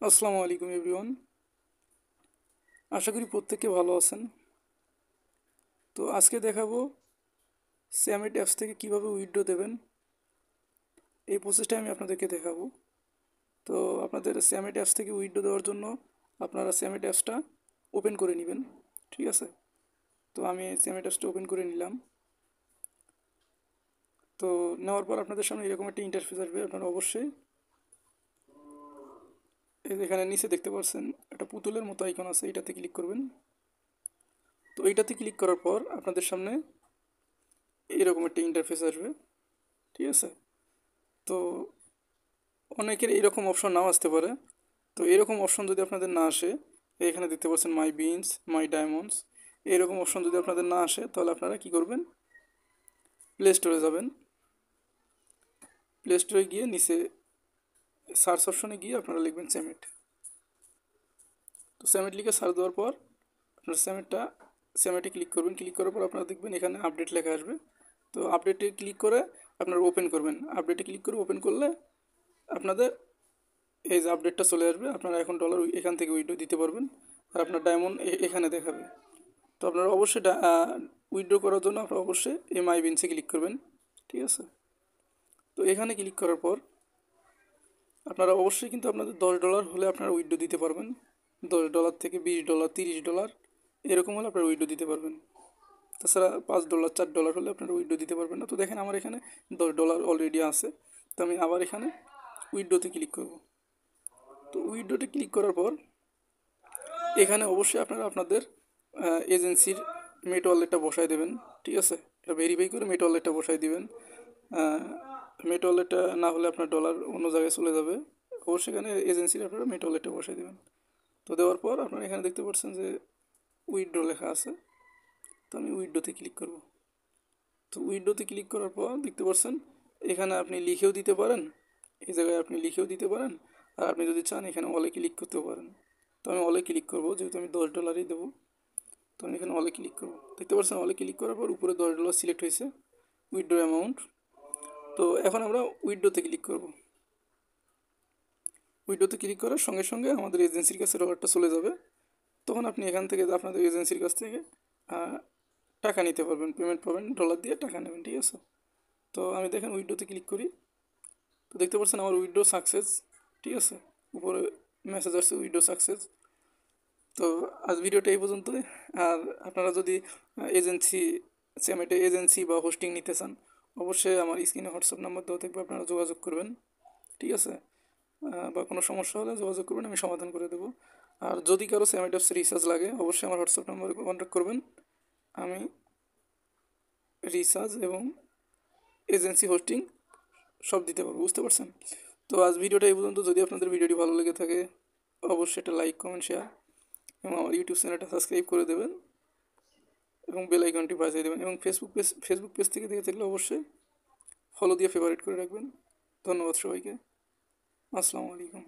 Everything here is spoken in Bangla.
আসসালামু আলাইকুম এভরিওয়ান। আশা করি প্রত্যেকে ভালো আছেন। তো আজকে দেখাবো স্যামিট অ্যাপস থেকে কিভাবে উইথড্র দেবেন, এই প্রসেসটা আমি আপনাদেরকে দেখাবো। তো আপনাদের স্যামিট অ্যাপস থেকে উইথড্র দেওয়ার জন্য আপনারা স্যামিট অ্যাপসটা ওপেন করে নেবেন। ঠিক আছে, তো আমি স্যামিট অ্যাপসটা ওপেন করে নিলাম। তো নেওয়ার পর আপনাদের সামনে এরকম একটা ইন্টারফেস আসবে। আপনারা অবশ্যই এই যে এখানে নিচে দেখতে পাচ্ছেন একটা পুতুলের মতো আইকন আছে, এটাতে ক্লিক করবেন। তো এইটাতে ক্লিক করার পর আপনাদের সামনে এরকম একটা ইন্টারফেস আসবে। ঠিক আছে, তো অনেকের এরকম অপশন নাও আসতে পারে। তো এরকম অপশন যদি আপনাদের না আসে, এখানে দেখতে পাচ্ছেন মাই বিনস, মাই ডায়মন্ডস, এরকম অপশন যদি আপনাদের না আসে তাহলে আপনারা কি করবেন, প্লে স্টোরে যাবেন। প্লে স্টোরে গিয়ে নিচে সার্চ অপশনে গিয়ে আপনারা লিখবেন স্যামিট। তো স্যামিট লিখে সার্চ দেওয়ার পর আপনার স্যামিটে ক্লিক করবেন। ক্লিক করার পর আপনারা দেখবেন এখানে আপডেট লেখা আসবে। তো আপডেটে ক্লিক করে আপনারা ওপেন করবেন। আপডেটে ক্লিক করে ওপেন করলে আপনাদের এই যে আপডেটটা চলে আসবে। আপনারা এখন ডলার এখান থেকে উইথড্র দিতে পারবেন। আর আপনার ডায়মন্ড এখানে দেখাবে। তো আপনারা অবশ্যই উইথড্র করার জন্য আপনারা অবশ্যই এমআই বিনসে ক্লিক করবেন। ঠিক আছে, তো এখানে ক্লিক করার পর আপনারা অবশ্যই কিন্তু আপনাদের $10 হলে আপনারা উইথড্র দিতে পারবেন। $10 থেকে $20, $30 এরকম হলে আপনারা উইথড্র দিতে পারবেন। তাছাড়া $5, $4 হলে আপনারা উইথড্র দিতে পারবেন না। তো দেখেন আমার এখানে $10 অলরেডি আছে। তো আমি আবার এখানে উইথড্রতে ক্লিক করব। তো উইথড্রতে ক্লিক করার পর এখানে অবশ্যই আপনারা আপনাদের এজেন্সির মেট ওয়ালেটটা বসায় দেবেন। ঠিক আছে, এটা ভেরিফাই করে মেট ওয়ালেটটা বসায় দিবেন। মেট ওয়ালেটটা না হলে আপনার ডলার অন্য জায়গায় চলে যাবে। অবশ্যই এখানে এজেন্সির আপনারা মেট ওয়ালেটটা বসায় দেবেন। তো দেওয়ার পর আপনারা এখানে দেখতে পাচ্ছেন যে উইথড্র লেখা আছে। তো আমি উইথড্রতে ক্লিক করব। তো উইথড্রতে ক্লিক করার পর দেখতে পাচ্ছেন এখানে আপনি লিখেও দিতে পারেন, এই জায়গায় আপনি লিখেও দিতে পারেন। আর আপনি যদি চান এখানে অলে ক্লিক করতেও পারেন। তো আমি অলে ক্লিক করব, যেহেতু আমি $10 দেবো। তো আমি এখানে অলে ক্লিক করব। দেখতে পাচ্ছেন অলে ক্লিক করার পর উপরে $10 সিলেক্ট হয়েছে, উইথড্র অ্যামাউন্ট। তো এখন আমরা উইথড্রতে ক্লিক করব। উইথড্রতে ক্লিক করার সঙ্গে সঙ্গে আমাদের এজেন্সির কাছে ডলারটা চলে যাবে। তখন আপনি এখান থেকে আপনাদের এজেন্সির কাছ থেকে টাকা নিতে পারবেন, পেমেন্ট পাবেন, ডলার দিয়ে টাকা নেবেন। ঠিক আছে, তো আমি দেখেন উইথড্রতে ক্লিক করি। তো দেখতে পাচ্ছেন আমার উইথড্র সাকসেস। ঠিক আছে, উপরে মেসেজ আসছে উইথড্র সাকসেস। তো আজ ভিডিওটা এই পর্যন্তই। আর আপনারা যদি এজেন্সি স্যামিটে এজেন্সি বা হোস্টিং নিতে চান, অবশ্যই আমার স্ক্রিনে হোয়াটসঅ্যাপ নাম্বার দেওয়া থাকবে, আপনারা যোগাযোগ করবেন। ঠিক আছে, বা কোনো সমস্যা হলে যোগাযোগ করবেন, আমি সমাধান করে দেবো। আর যদি কারো স্যামিট অ্যাপস রিচার্জ লাগে অবশ্যই আমার হোয়াটসঅ্যাপ নাম্বারে কন্ট্যাক্ট করবেন। আমি রিচার্জ এবং এজেন্সি হোস্টিং সব দিতে পারবো, বুঝতে পারছেন। তো আজ ভিডিওটা এই পর্যন্ত। যদি আপনাদের ভিডিওটি ভালো লেগে থাকে অবশ্যই একটা লাইক, কমেন্ট, শেয়ার এবং আমার ইউটিউব চ্যানেলটা সাবস্ক্রাইব করে দেবেন এবং বেল আইকনটি বাজিয়ে দেবেন। এবং ফেসবুক পেজ থেকে দেখে থাকলে অবশ্যই ফলো দিয়ে ফেভারিট করে রাখবেন। ধন্যবাদ সবাইকে। আসসালামু আলাইকুম।